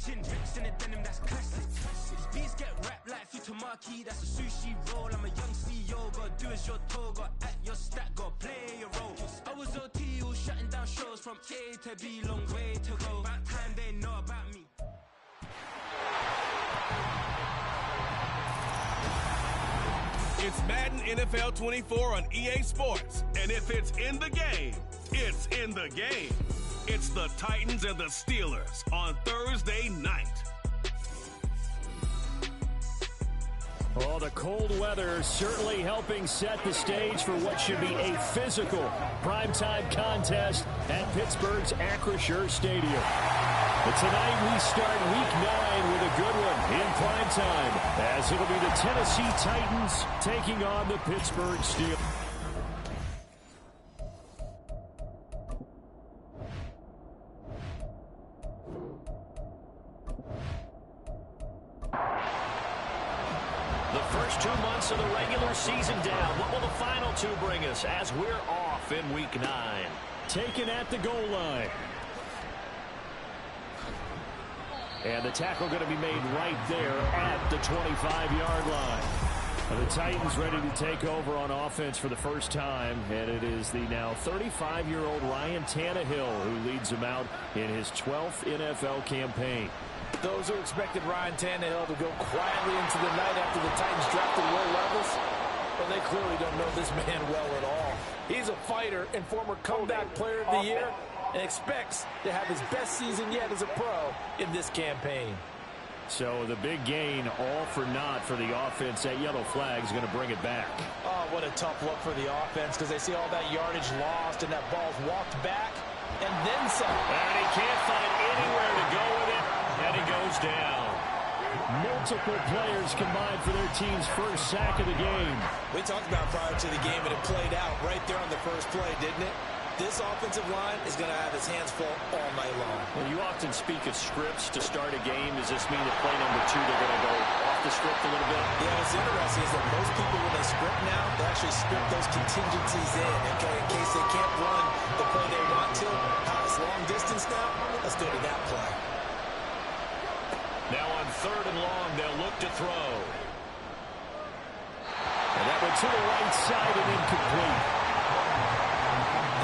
Bricks in a denim, that's classic. Beats get wrapped like Futamaki, that's a sushi roll. I'm a young CEO, gotta do as you're told, gotta act your stat, gotta play your role. I was OT, all shutting down shows from A to B, long way to go. About time they know about me. It's Madden NFL 24 on EA Sports, and if it's in the game, it's in the game. It's the Titans and the Steelers on Thursday night. Oh, the cold weather certainly helping set the stage for what should be a physical primetime contest at Pittsburgh's Acrisure Stadium. But tonight we start Week 9 with a good one in primetime, as it'll be the Tennessee Titans taking on the Pittsburgh Steelers. The first 2 months of the regular season down. What will the final two bring us as we're off in Week 9? Taken at the goal line. And the tackle going to be made right there at the 25-yard line. And the Titans ready to take over on offense for the first time. And it is the now 35-year-old Ryan Tannehill who leads them out in his 12th NFL campaign. Those who expected Ryan Tannehill to go quietly into the night after the Titans drafted Will Levis, well, they clearly don't know this man well at all. He's a fighter and former comeback player of the year, and expects to have his best season yet as a pro in this campaign. So the big gain, all for naught for the offense. That yellow flag is going to bring it back. Oh, what a tough look for the offense, because they see all that yardage lost and that ball's walked back and then some. And he can't find anywhere to go with it, and he goes down. Multiple players combined for their team's first sack of the game. We talked about prior to the game, and it played out right there on the first play, didn't it? This offensive line is going to have his hands full all night long. Well, you often speak of scripts to start a game. Does this mean that play number 2, they're going to go off the script a little bit? Yeah, what's interesting is that most people, when they script now, they actually script those contingencies in, okay, in case they can't run the play they want to. Pass long distance now, let's go to that play. Now on 3rd and long, they'll look to throw. And that one to the right side and incomplete.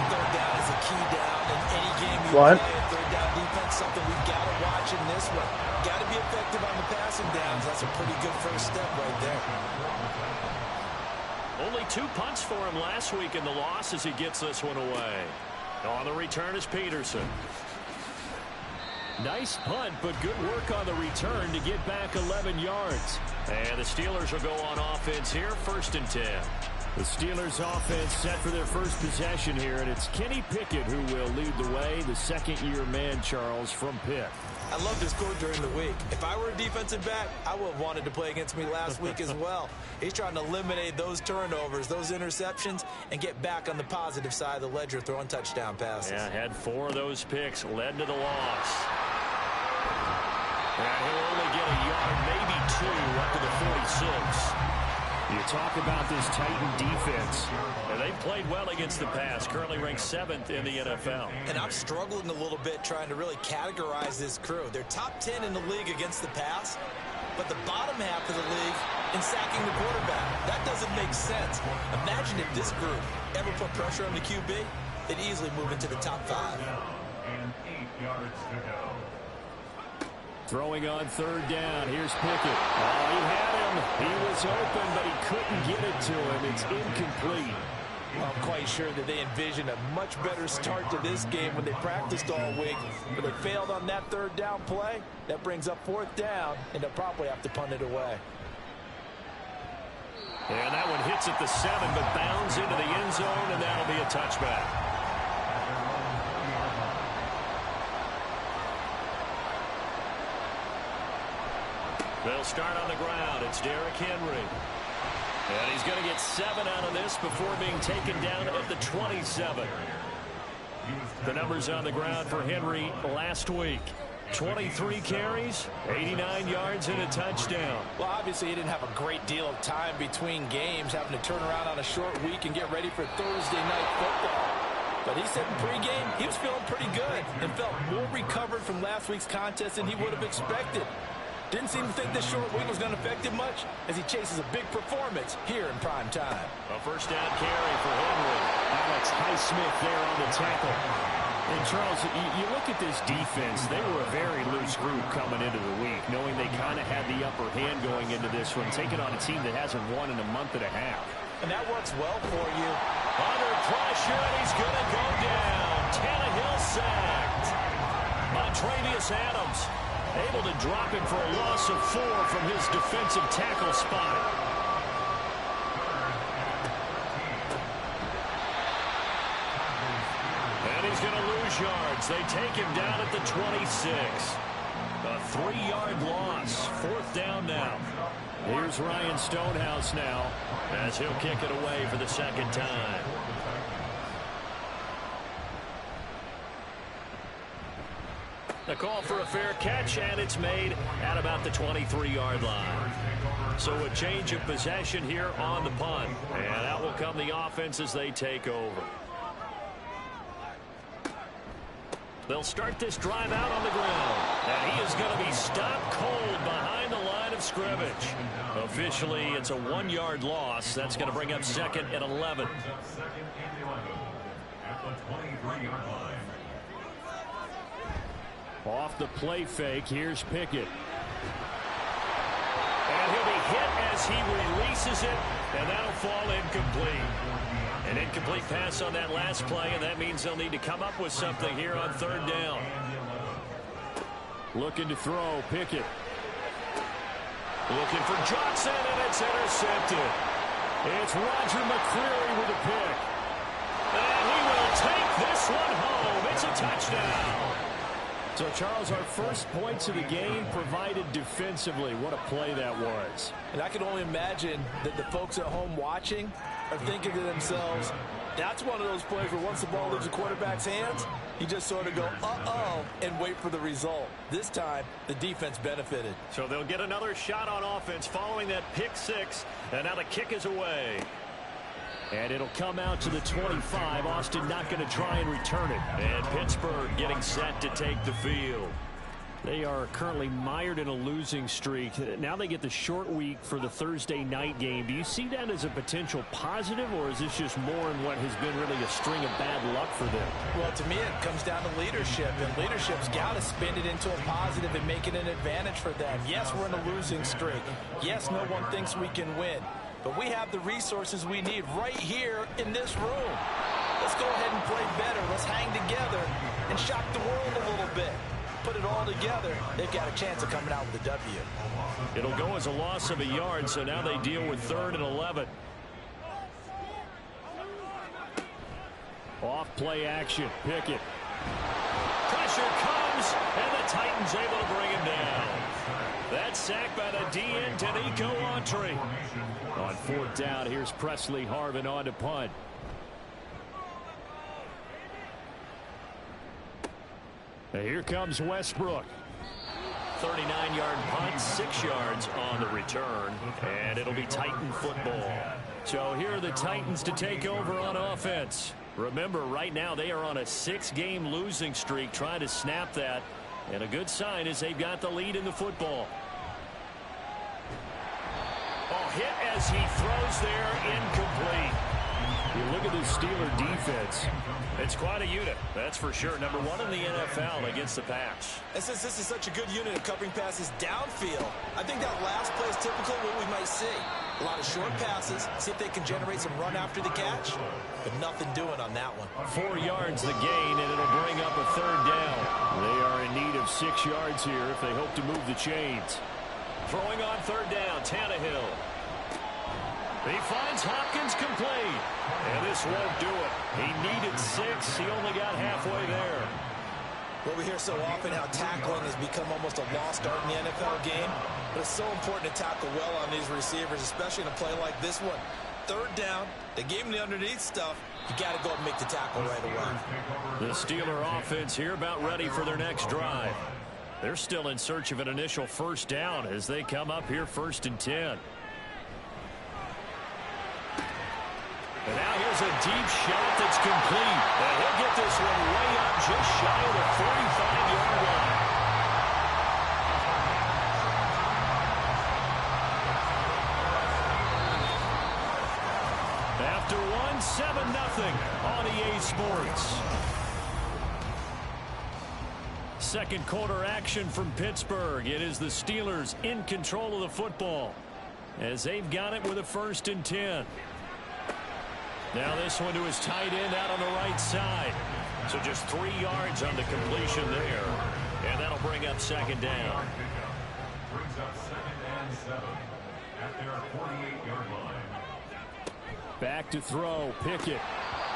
Third down is a key down in any game you play. Third down defense, something we've got to watch in this one. Got to be effective on the passing downs. That's a pretty good first step right there. Only 2 punts for him last week in the loss as he gets this one away. On the return is Peterson. Nice punt, but good work on the return to get back 11 yards. And the Steelers will go on offense here, 1st and 10. The Steelers offense set for their first possession here, and it's Kenny Pickett who will lead the way, the second-year man, Charles, from Pitt. I love this quote during the week. If I were a defensive back, I would have wanted to play against me last week as well. He's trying to eliminate those turnovers, those interceptions, and get back on the positive side of the ledger throwing touchdown passes. Yeah, had 4 of those picks, led to the loss. And he'll only get a yard, maybe 2, up to the 46. You talk about this Titan defense. And they've played well against the pass, currently ranked 7th in the NFL. And I'm struggling a little bit trying to really categorize this crew. They're top 10 in the league against the pass, but the bottom half of the league in sacking the quarterback. That doesn't make sense. Imagine if this group ever put pressure on the QB, they'd easily move into the top 5. And 8 yards to go. Throwing on 3rd down. Here's Pickett. Oh, he had him. He was open, but he couldn't get it to him. It's incomplete. I'm quite sure that they envisioned a much better start to this game when they practiced all week, but they failed on that 3rd down play. That brings up 4th down, and they'll probably have to punt it away. And that one hits at the 7, but bounds into the end zone, and that'll be a touchback. They'll start on the ground. It's Derrick Henry. And he's going to get 7 out of this before being taken down at the 27. The numbers on the ground for Henry last week. 23 carries, 89 yards, and a touchdown. Well, obviously, he didn't have a great deal of time between games, having to turn around on a short week and get ready for Thursday night football. But he said in pregame he was feeling pretty good and felt more recovered from last week's contest than he would have expected. Didn't seem to think this short week was going to affect him much as he chases a big performance here in prime time. A first down carry for Henry. Alex Highsmith there on the tackle. And Charles, you look at this defense, they were a very loose group coming into the week, knowing they kind of had the upper hand going into this one, taking on a team that hasn't won in a month and a half. And that works well for you. Under pressure, and he's going to go down. Tannehill sacked. Montravius Adams able to drop him for a loss of 4 from his defensive tackle spot. And he's going to lose yards. They take him down at the 26. A 3-yard loss. 4th down now. Here's Ryan Stonehouse now as he'll kick it away for the second time. The call for a fair catch, and it's made at about the 23-yard line. So a change of possession here on the punt. And out will come the offense as they take over. They'll start this drive out on the ground. And he is going to be stopped cold behind the line of scrimmage. Officially, it's a 1-yard loss. That's going to bring up second and 11. Off the play fake, here's Pickett. And he'll be hit as he releases it, and that'll fall incomplete. An incomplete pass on that last play, and that means they'll need to come up with something here on 3rd down. Looking to throw, Pickett. Looking for Johnson, and it's intercepted. It's Roger McCreary with a pick. And he will take this one home. It's a touchdown. So, Charles, our first points of the game provided defensively. What a play that was. And I can only imagine that the folks at home watching are thinking to themselves, that's one of those plays where once the ball leaves the quarterback's hands, you just sort of go, uh-oh, and wait for the result. This time, the defense benefited. So they'll get another shot on offense following that pick 6, and now the kick is away. And it'll come out to the 25. Austin not going to try and return it. And Pittsburgh getting set to take the field. They are currently mired in a losing streak. Now they get the short week for the Thursday night game. Do you see that as a potential positive, or is this just more in what has been really a string of bad luck for them? Well, to me, it comes down to leadership, and leadership's got to spin it into a positive and make it an advantage for them. Yes, we're in a losing streak. Yes, no one thinks we can win. But we have the resources we need right here in this room. Let's go ahead and play better. Let's hang together and shock the world a little bit. Put it all together, they've got a chance of coming out with a W. It'll go as a loss of a yard, so now they deal with 3rd and 11. Off play action, Pickett. Pressure comes, and the Titans able to bring him down. That's sacked by the DN, Danico Autry. On 4th down, here's Presley Harvin on to punt. And here comes Westbrook. 39-yard punt, 6 yards on the return, and it'll be Titan football. So here are the Titans to take over on offense. Remember, right now they are on a 6-game losing streak, trying to snap that. And a good sign is they've got the lead in the football. Oh, hit as he throws there, incomplete. You look at the Steeler defense. It's quite a unit, that's for sure. Number 1 in the NFL against the pass. And since this is such a good unit of covering passes downfield, I think that last play is typically what we might see. A lot of short passes, see if they can generate some run after the catch, but nothing doing on that one. 4 yards the gain, and it'll bring up a 3rd down. They are in need of 6 yards here if they hope to move the chains. Throwing on 3rd down, Tannehill. He finds Hopkins complete. And this won't do it. He needed 6. He only got halfway there. Well, we hear so often how tackling has become almost a lost art in the NFL game. But it's so important to tackle well on these receivers, especially in a play like this one. 3rd down, they gave him the underneath stuff. You got to go and make the tackle right away. The Steeler offense here about ready for their next drive. They're still in search of an initial 1st down as they come up here 1st and 10. And now here's a deep shot that's complete. And he'll get this one way up just shy of the 45-yard line. After one, 7-0 on EA Sports. Second quarter action from Pittsburgh. It is the Steelers in control of the football as they've got it with a 1st and 10. Now this one to his tight end out on the right side. So just 3 yards on the completion there. And that'll bring up 2nd down. Brings up 2nd and 7 at their 48-yard line. Back to throw, Pickett.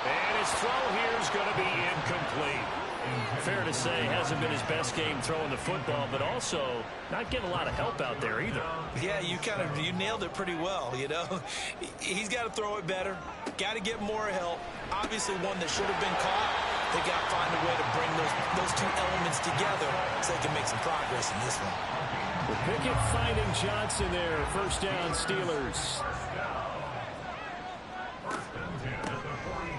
And his throw here is going to be incomplete. Fair to say, hasn't been his best game throwing the football, but also not getting a lot of help out there either. Yeah, you nailed it pretty well, you know. He's got to throw it better, got to get more help. Obviously one that should have been caught. They got to find a way to bring those 2 elements together so they can make some progress in this one. Well, Pickett finding Johnson there. 1st down, Steelers.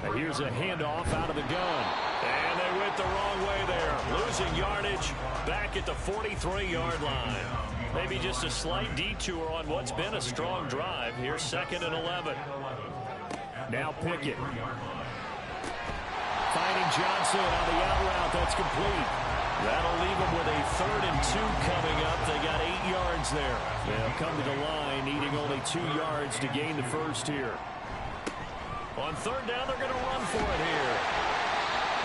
Now here's a handoff out of the gun. And they went the wrong way there. Losing yardage back at the 43-yard line. Maybe just a slight detour on what's been a strong drive. Here's 2nd and 11. Now Pickett. Finding Johnson on the out route. That's complete. That'll leave them with a 3rd and 2 coming up. They got 8 yards there. They'll come to the line needing only 2 yards to gain the 1st here. On 3rd down, they're going to run for it here.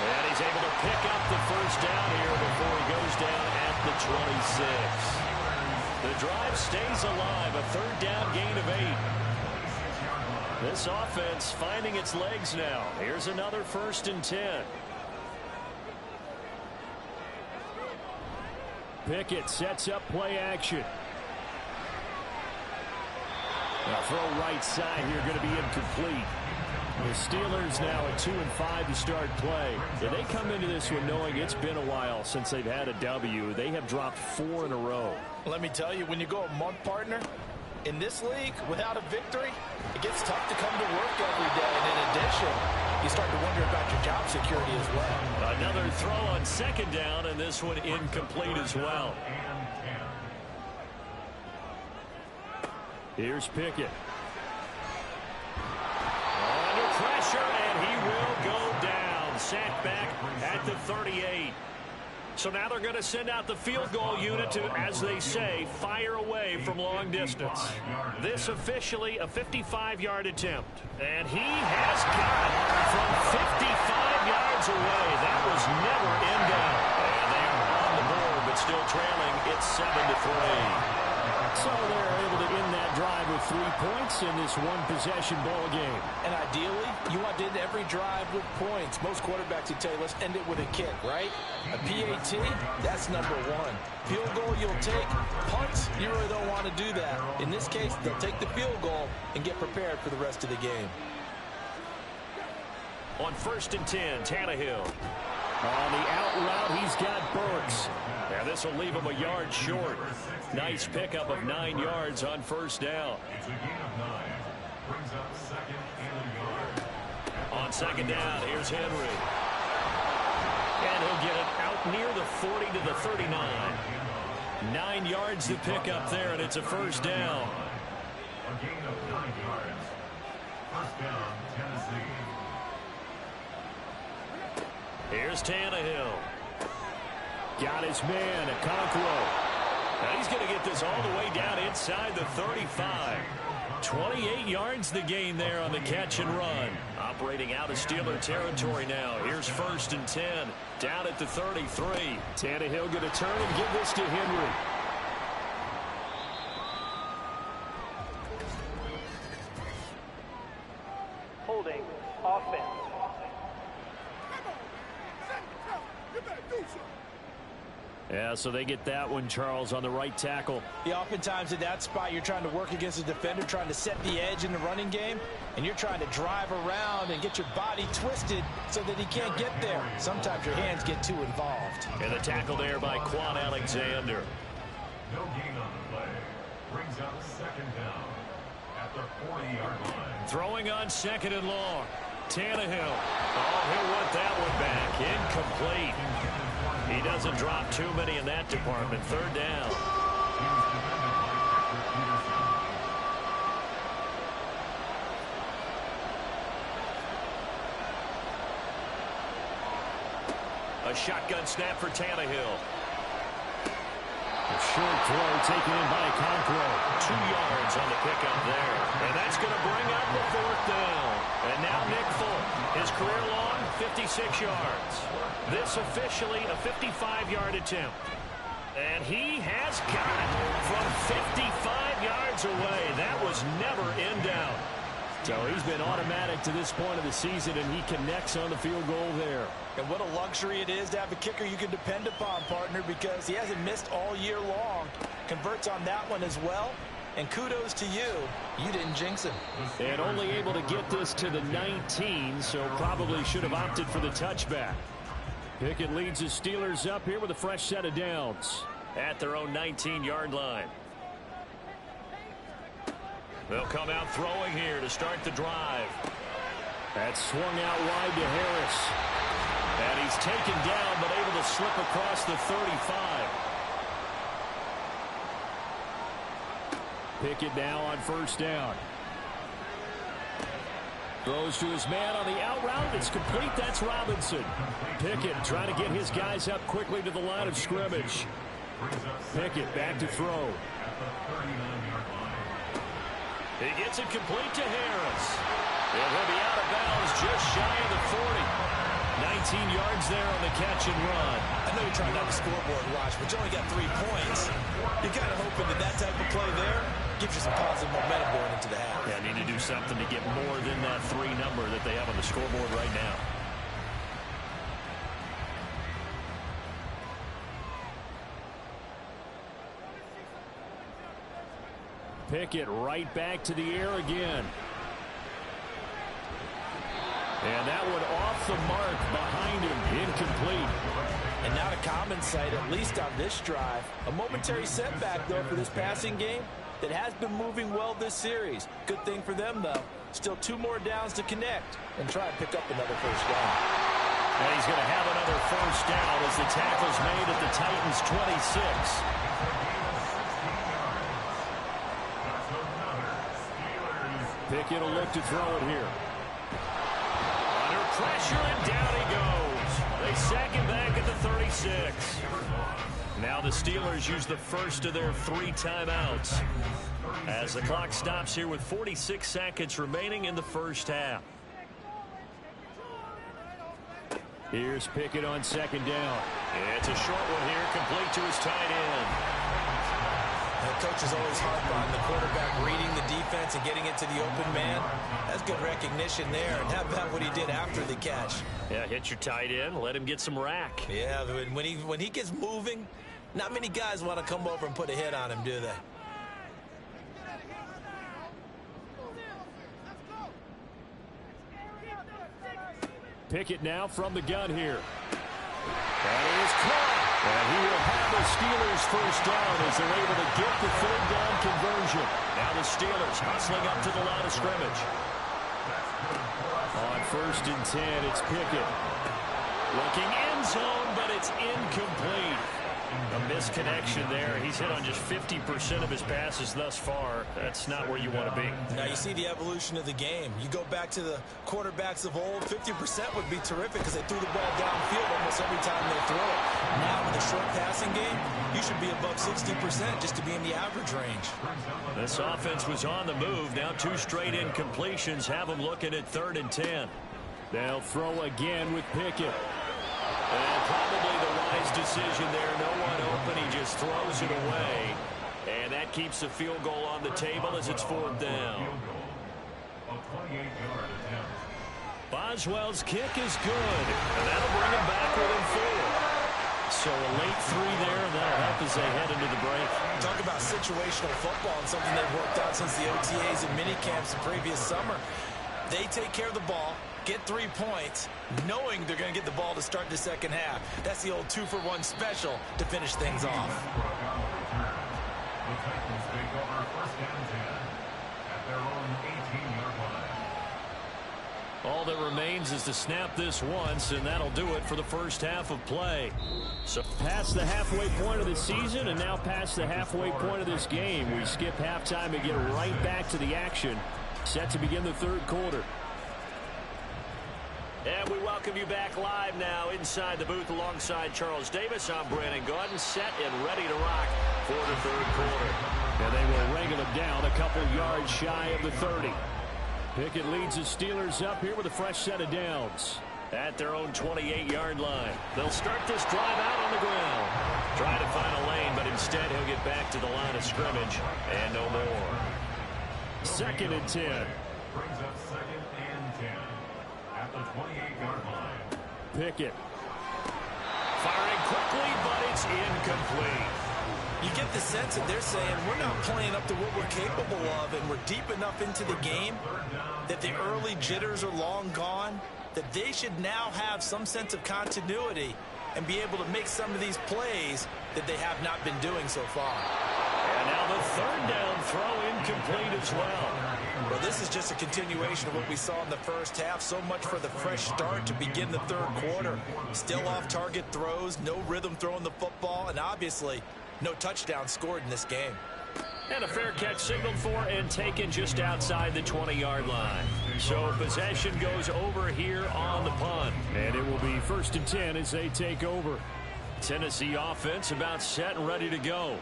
And he's able to pick up the 1st down here before he goes down at the 26. The drive stays alive. A 3rd down gain of 8. This offense finding its legs now. Here's another 1st and 10. Pickett sets up play action. Now throw right side here, going to be incomplete. The Steelers now at 2-5 to start play. Yeah, they come into this one knowing it's been a while since they've had a W. They have dropped 4 in a row. Let me tell you, when you go a month partner in this league without a victory, it gets tough to come to work every day. And in addition, you start to wonder about your job security as well. Another throw on 2nd down, and this one incomplete as well. Here's Pickett. Under pressure, and he will go down. Sacked back at the 38. So now they're going to send out the field goal unit to, as they say, fire away from long distance. This officially a 55-yard attempt. And he has got it from 55 yards away. That was never in doubt. And they are on the board, but still trailing. It's 7-3. So they're able to end that drive with 3 points in this one-possession ball game. And ideally, you want to end every drive with points. Most quarterbacks would tell you, let's end it with a kick, right? A PAT, that's number 1. Field goal you'll take. Punts, you really don't want to do that. In this case, they'll take the field goal and get prepared for the rest of the game. On 1st and 10, Tannehill. On the out route, he's got Burks. Now this will leave him a yard short. Nice pickup of 9 yards on 1st down. It's a gain of 9. Brings up 2nd and a yard. On 2nd down, here's Henry. And he'll get it out near the 40 to the 39. 9 yards to pick up there, and it's a 1st down. A gain of 9 yards. 1st down, Tennessee. Here's Tannehill. Got his man, Okonkwo. Now he's going to get this all the way down inside the 35. 28 yards the gain there on the catch and run. Operating out of Steeler territory now. Here's 1st and 10. Down at the 33. Tannehill going to turn and give this to Henry. Holding offense. Yeah, so they get that one, Charles, on the right tackle. Yeah, oftentimes in that spot, you're trying to work against a defender, trying to set the edge in the running game, and you're trying to drive around and get your body twisted so that he can't get there. Sometimes your hands get too involved. And the tackle there by Quan Alexander. No gain on the play. Brings up 2nd down at at the 40-yard line. Throwing on 2nd and long. Tannehill. Oh, he'll want that one back. Incomplete. He doesn't drop too many in that department. 3rd down. A shotgun snap for Tannehill. A short throw taken in by Conquo. 2 yards on the pickup there. And that's going to bring up the 4th down. And now Nick Folk, his career long, 56 yards. This officially a 55-yard attempt. And he has got it from 55 yards away. That was never in doubt. So he's been automatic to this point of the season, and he connects on the field goal there. And what a luxury it is to have a kicker you can depend upon, partner, because he hasn't missed all year long. Converts on that one as well. And kudos to you. You didn't jinx him. And only able to get this to the 19, so probably should have opted for the touchback. Pickett leads the Steelers up here with a fresh set of downs at their own 19-yard line. They'll come out throwing here to start the drive. That's swung out wide to Harris. And he's taken down but able to slip across the 35. Pickett now on 1st down. Throws to his man on the out route. It's complete. That's Robinson. Pickett trying to get his guys up quickly to the line of scrimmage. Pickett back to throw. He gets it complete to Harris. And he'll be out of bounds just shy of the 40. 19 yards there on the catch and run. I know you're trying not to scoreboard watch, but you only got 3 points. You're kind of hoping that type of play there gives you some positive momentum going into the half. Yeah, need to do something to get more than that 3 number that they have on the scoreboard right now. Pickett right back to the air again. And that one off the mark behind him. Incomplete. And not a common sight, at least on this drive. A momentary setback, though, for this passing game that has been moving well this series. Good thing for them, though. Still 2 more downs to connect and try and pick up another 1st down. And he's going to have another 1st down as the tackle's made at the Titans' 26. Pickett will look to throw it here. Under pressure, and down he goes. They sack him back at the 36. Now the Steelers use the first of their 3 timeouts as the clock stops here with 46 seconds remaining in the 1st half. Here's Pickett on 2nd down. It's a short one here, complete to his tight end. The coach is always harp on the quarterback reading the defense and getting it to the open man. That's good recognition there. And how about what he did after the catch? Yeah, hit your tight end, let him get some rack. Yeah, when he gets moving, not many guys want to come over and put a hit on him, do they? Pickett now from the gun here. That is caught. And he will have the Steelers 1st down as they're able to get the 3rd down conversion. Now the Steelers hustling up to the line of scrimmage. On 1st and 10, it's Pickett. Looking end zone, but it's incomplete. A misconnection there. He's hit on just 50% of his passes thus far. That's not where you want to be. Now you see the evolution of the game. You go back to the quarterbacks of old, 50% would be terrific because they threw the ball downfield almost every time they throw it. Now with a short passing game, you should be above 60% just to be in the average range. This offense was on the move. Now 2 straight incompletions have them looking at 3rd and 10. They'll throw again with Pickett. And probably the wise decision there. No one open. He just throws it away. And that keeps the field goal on the table as it's 4th down. Boswell's kick is good. And that'll bring him back within 4. So a late 3 there, and that'll help as they head into the break. Talk about situational football and something they've worked out since the OTAs and minicamps the previous summer. They take care of the ball, get 3 points, knowing they're going to get the ball to start the 2nd half. That's the old 2-for-1 special to finish things off. The Titans take over 1st and 10 at their own All that remains is to snap this once, and that'll do it for the first half of play. So past the halfway point of the season and now past the halfway point of this game. We skip halftime and get right back to the action. Set to begin the third quarter. And we welcome you back live now inside the booth alongside Charles Davis. I'm Brandon Gaudin, set and ready to rock for the third quarter. And they will wrangle it down a couple yards shy of the 30. Pickett leads the Steelers up here with a fresh set of downs at their own 28-yard line. They'll start this drive out on the ground. Try to find a lane, but instead he'll get back to the line of scrimmage and no more. 2nd and 10. Brings up 2nd and 10 at the 28-yard line. Pickett firing quickly, but it's incomplete. You get the sense that they're saying we're not playing up to what we're capable of, and we're deep enough into the game that the early jitters are long gone, that they should now have some sense of continuity and be able to make some of these plays that they have not been doing so far. And now the 3rd down throw incomplete as well. Well, this is just a continuation of what we saw in the first half. So much for the fresh start to begin the third quarter. Still off-target throws, no rhythm throwing the football, and obviously no touchdown scored in this game. And a fair catch signaled for and taken just outside the 20-yard line. So possession goes over here on the punt. And it will be 1st and 10 as they take over. Tennessee offense about set and ready to go.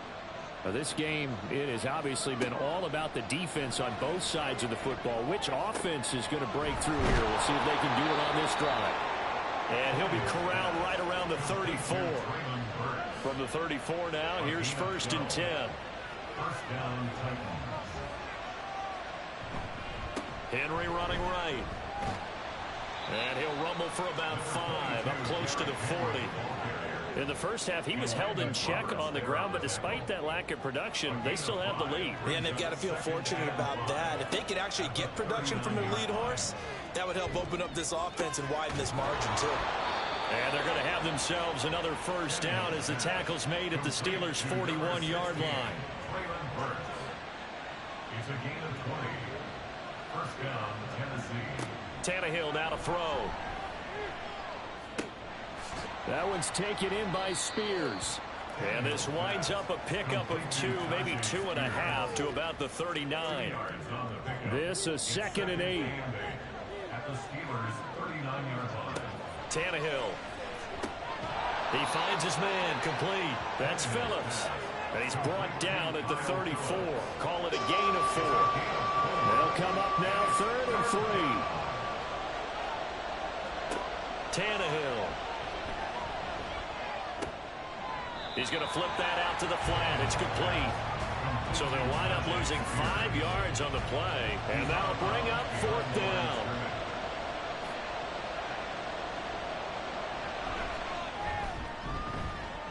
Now this game, it has obviously been all about the defense on both sides of the football. Which offense is going to break through here? We'll see if they can do it on this drive. And he'll be corralled right around the 34. From the 34 now, here's 1st and 10. First down, Titans. Henry running right. And he'll rumble for about 5, up close to the 40. In the first half, he was held in check on the ground, but despite that lack of production, they still have the lead. Yeah, and they've got to feel fortunate about that. If they could actually get production from their lead horse, that would help open up this offense and widen this margin, too. And they're going to have themselves another first down as the tackle's made at the Steelers' 41-yard line. Traylon Burks. It's a gain of 20. First down, Tennessee. Tannehill now to throw. That one's taken in by Spears. And this winds up a pickup of 2, maybe 2.5 to about the 39. This a 2nd and 8. At the Steelers' 39-yard line. Tannehill. He finds his man complete. That's Phillips. And he's brought down at the 34. Call it a gain of 4. They'll come up now 3rd and 3. Tannehill. He's going to flip that out to the flat. It's complete. So they'll wind up losing 5 yards on the play. And that'll bring up 4th down.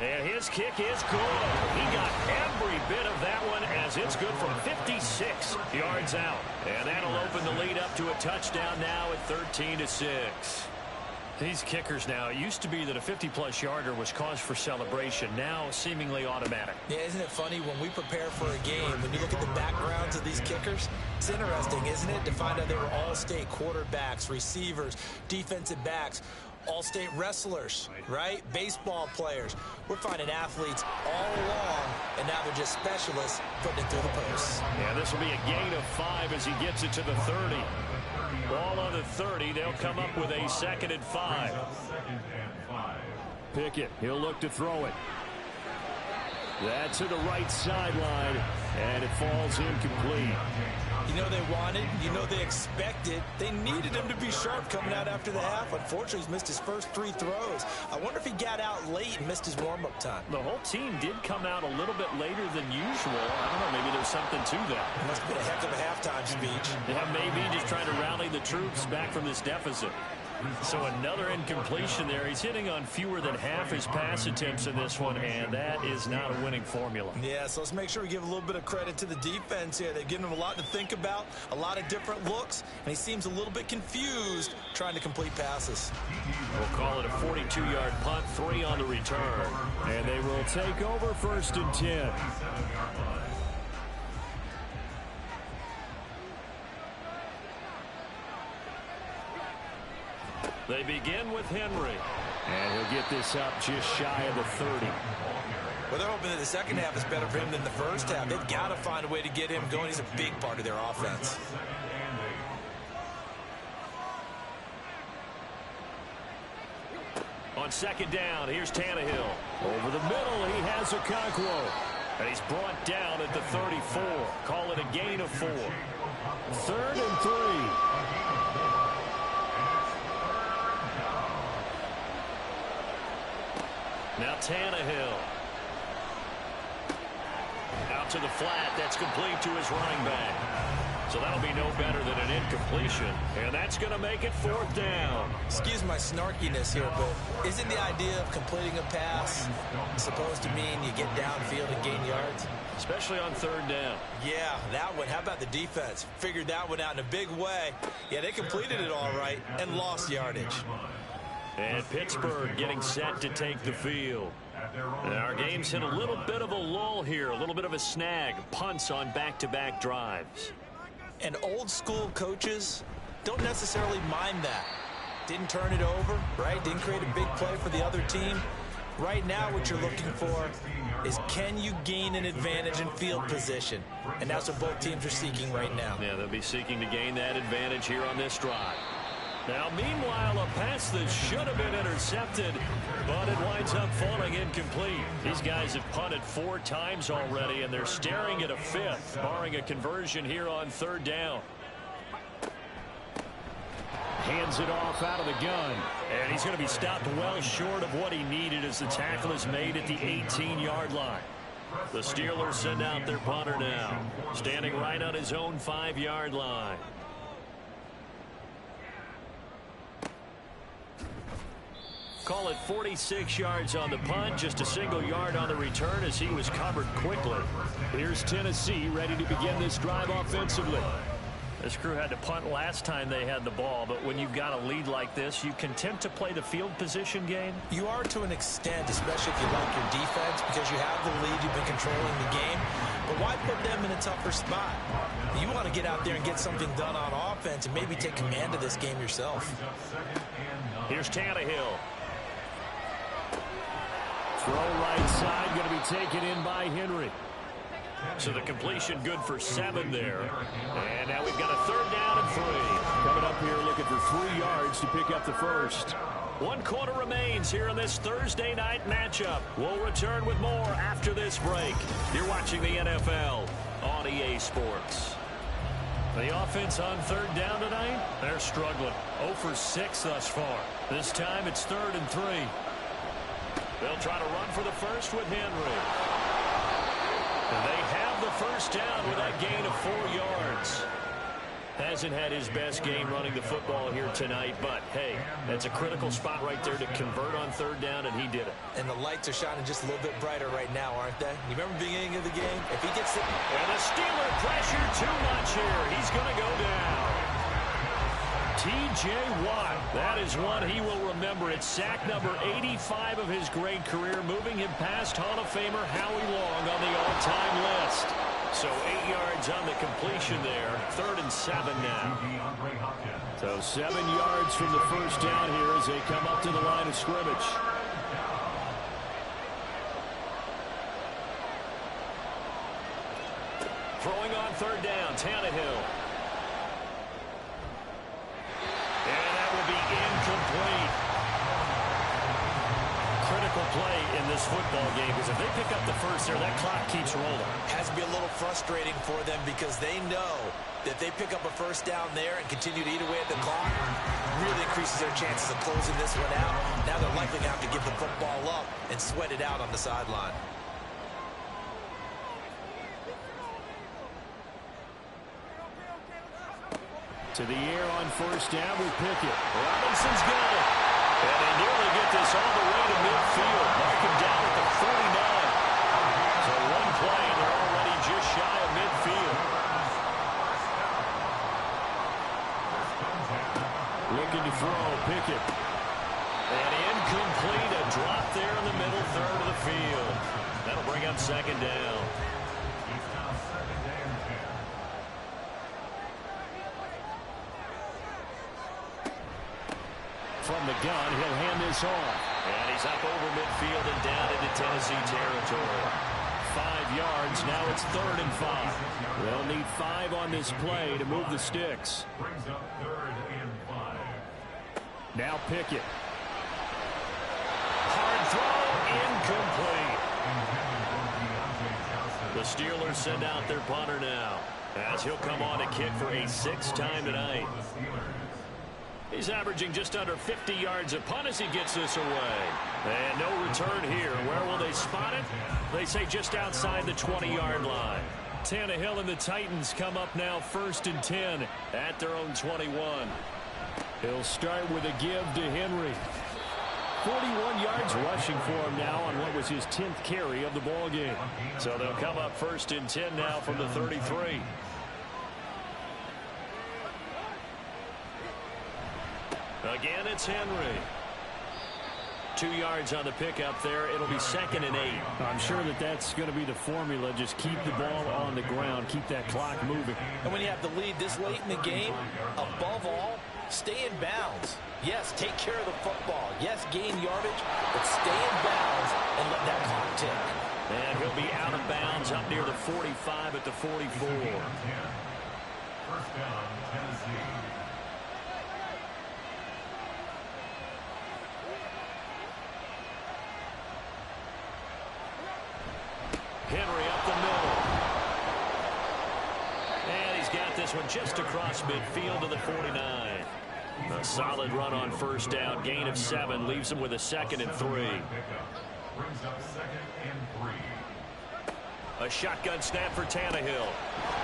And his kick is good. He got every bit of that one as it's good from 56 yards out. And that'll open the lead up to a touchdown now at 13-6. These kickers now, it used to be that a 50-plus yarder was cause for celebration. Now seemingly automatic. Yeah, isn't it funny when we prepare for a game, when you look at the backgrounds of these kickers, it's interesting, isn't it, to find out they were all-state quarterbacks, receivers, defensive backs, all-state wrestlers, right? Baseball players. We're finding athletes all along, and now they're just specialists putting it through the posts. Yeah, this will be a gain of 5 as he gets it to the 30. Ball on the 30. They'll come up with a 2nd and 5. Pickett, he'll look to throw it. That's to the right sideline, and it falls incomplete. You know they wanted, you know they expected. They needed him to be sharp coming out after the half. Unfortunately, he's missed his first 3 throws. I wonder if he got out late and missed his warm-up time. The whole team did come out a little bit later than usual. I don't know, maybe there's something to that. It must have been a heck of a halftime speech. Yeah, maybe just trying to rally the troops back from this deficit. So another incompletion there. He's hitting on fewer than half his pass attempts in this one, and that is not a winning formula. Yeah, so let's make sure we give a little bit of credit to the defense here. They've given him a lot to think about, a lot of different looks, and he seems a little bit confused trying to complete passes. We'll call it a 42-yard punt, 3 on the return. And they will take over 1st and 10. They begin with Henry. And he'll get this up just shy of the 30. Well, they're hoping that the second half is better for him than the first half. They've got to find a way to get him going. He's a big part of their offense. On second down, here's Tannehill. Over the middle, he has Okonkwo. And he's brought down at the 34. Call it a gain of 4. 3rd and 3. Now Tannehill. Out to the flat. That's complete to his running back. So that'll be no better than an incompletion. And that's going to make it 4th down. Excuse my snarkiness here, but isn't the idea of completing a pass supposed to mean you get downfield and gain yards? Especially on 3rd down. Yeah, that one. How about the defense? Figured that one out in a big way. Yeah, they completed it all right and lost yardage. And Pittsburgh getting set to take the field. And our game's hit a little bit of a lull here, a little bit of a snag. Punts on back-to-back drives. And old-school coaches don't necessarily mind that. Didn't turn it over, right? Didn't create a big play for the other team. Right now what you're looking for is can you gain an advantage in field position? And that's what both teams are seeking right now. Yeah, they'll be seeking to gain that advantage here on this drive. Now, meanwhile, a pass that should have been intercepted, but it winds up falling incomplete. These guys have punted 4 times already, and they're staring at a 5th, barring a conversion here on 3rd down. Hands it off out of the gun, and he's going to be stopped well short of what he needed as the tackle is made at the 18-yard line. The Steelers send out their punter now, standing right on his own 5-yard line. Call it 46 yards on the punt, just a single yard on the return as he was covered quickly. Here's Tennessee ready to begin this drive offensively. This crew had to punt last time they had the ball, but when you've got a lead like this, you content to play the field position game? You are to an extent, especially if you like your defense, because you have the lead, you've been controlling the game. But why put them in a tougher spot? You want to get out there and get something done on offense and maybe take command of this game yourself. Here's Tannehill. Throw right side, going to be taken in by Henry. So the completion good for 7 there. And now we've got a 3rd down and 3. Coming up here looking for 3 yards to pick up the first. 1 quarter remains here in this Thursday night matchup. We'll return with more after this break. You're watching the NFL on EA Sports. The offense on 3rd down tonight, they're struggling. 0 for 6 thus far. This time it's 3rd and 3. They'll try to run for the first with Henry. And they have the first down with that gain of 4 yards. Hasn't had his best game running the football here tonight, but hey, that's a critical spot right there to convert on 3rd down, and he did it. And the lights are shining just a little bit brighter right now, aren't they? You remember the beginning of the game? If he gets it... And the Steeler pressure too much here. He's going to go down. T.J. Watt, that is one he will remember. It's sack number 85 of his great career, moving him past Hall of Famer Howie Long on the all-time list. So 8 yards on the completion there. 3rd and 7 now. So 7 yards from the first down here as they come up to the line of scrimmage. Throwing on 3rd down, Tannehill. And that will be incomplete. Critical play in this football game, because if they pick up the first there, that clock keeps rolling. Has to be a little frustrating for them because they know that they pick up a first down there and continue to eat away at the clock, really increases their chances of closing this one out. Now they're likely to have to give the football up and sweat it out on the sideline. To the air on first down with Pickett. Robinson's got it. And they nearly get this all the way to midfield. Mark him down at the 49. So one play, and they're already just shy of midfield. Looking to throw, Pickett. And incomplete, a drop there in the middle third of the field. That'll bring up 2nd down. from the gun. He'll hand this off. And he's up over midfield and down into Tennessee territory. 5 yards. Now it's 3rd and 5. They'll need 5 on this play to move the sticks. Brings up 3rd and 5. Now Pickett. Hard throw, incomplete. The Steelers send out their punter now, as he'll come on to kick for a 6th time tonight. He's averaging just under 50 yards a punt as he gets this away. And no return here. Where will they spot it? They say just outside the 20-yard line. Tannehill and the Titans come up now 1st and 10 at their own 21. He'll start with a give to Henry. 41 yards rushing for him now on what was his 10th carry of the ball game. So they'll come up 1st and 10 now from the 33. Again, it's Henry. 2 yards on the pickup there. It'll be 2nd and 8. I'm sure that's going to be the formula. Just keep the ball on the ground. Keep that clock moving. And when you have the lead this late in the game, above all, stay in bounds. Yes, take care of the football. Yes, gain yardage, but stay in bounds and let that clock tick. And he'll be out of bounds up near the 45 at the 44. 1st down, Tennessee. Henry up the middle. And he's got this one just across midfield to the 49. A solid run on 1st down. Gain of 7 leaves him with a 2nd and 3. Brings up 2nd and 3. A shotgun snap for Tannehill.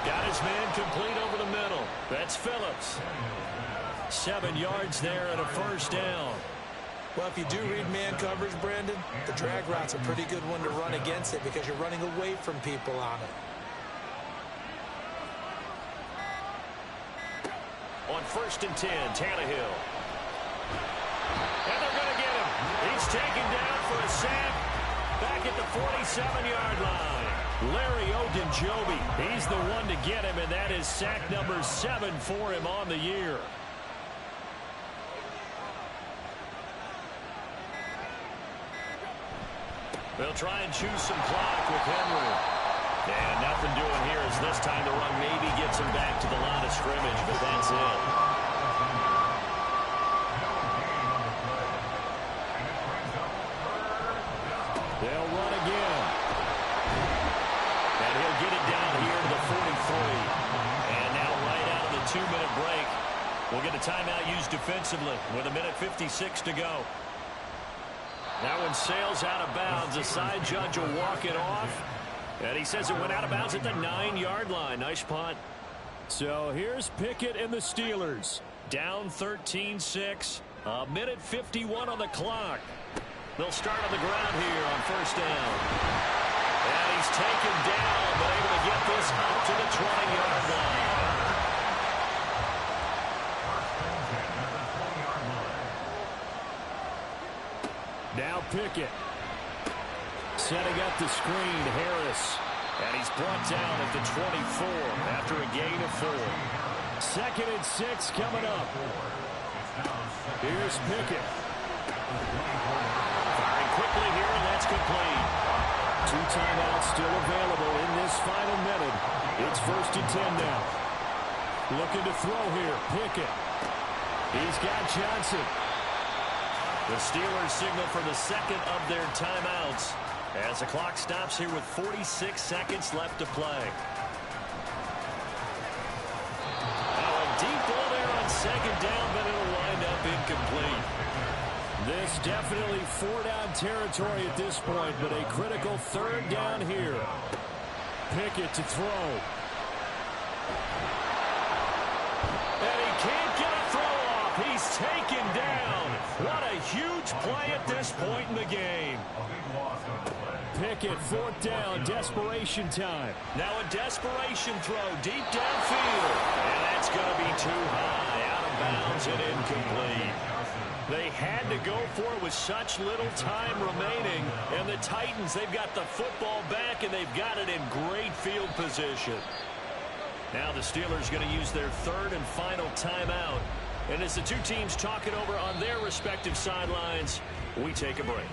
Got his man complete over the middle. That's Phillips. 7 yards there and a 1st down. Well, if you do read man coverage, Brandon, the drag route's a pretty good one to run against it because you're running away from people on it. On 1st and 10, Tannehill. And they're going to get him. He's taken down for a sack back at the 47-yard line. Larry Ogunjobi, he's the one to get him, and that is sack number 7 for him on the year. They'll try and choose some clock with Henry. And nothing doing here as this time the run maybe gets him back to the line of scrimmage, but that's it. They'll run again. And he'll get it down here to the 43. And now right out of the 2-minute break, we'll get a timeout used defensively with 1:56 to go. That one sails out of bounds. The side judge will walk it off. And he says it went out of bounds at the 9-yard line. Nice punt. So here's Pickett and the Steelers. Down 13-6. 1:51 on the clock. They'll start on the ground here on 1st down. And he's taken down, but able to get this up to the 20-yard line. Now Pickett. Setting up the screen, Harris. And he's brought down at the 24 after a gain of 4. 2nd and 6 coming up. Here's Pickett. Firing quickly here, and that's complete. 2 timeouts still available in this final minute. It's 1st and 10 now. Looking to throw here, Pickett. He's got Johnson. The Steelers signal for the 2nd of their timeouts as the clock stops here with 46 seconds left to play. Now a deep ball there on 2nd down, but it'll wind up incomplete. This definitely 4-down territory at this point, but a critical 3rd down here. Pickett to throw. And he can't get a throw off. He's taken down. What a huge play at this point in the game. Pickett, 4th down, desperation time. Now a desperation throw deep downfield. And that's going to be too high, out of bounds and incomplete. They had to go for it with such little time remaining. And the Titans, they've got the football back, and they've got it in great field position. Now the Steelers going to use their 3rd and final timeout And as the two teams talk it over on their respective sidelines, we take a break.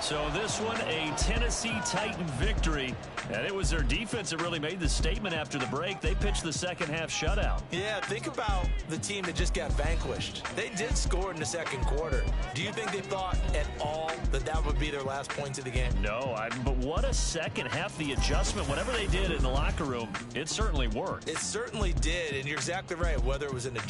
So this one, a Tennessee Titan victory. And it was their defense that really made the statement after the break. They pitched the second half shutout. Yeah, think about the team that just got vanquished. They did score in the second quarter. Do you think they thought at all that that would be their last points of the game? No, but what a second half. The adjustment, whatever they did in the locker room, it certainly worked. It certainly did, and you're exactly right. Whether it was in the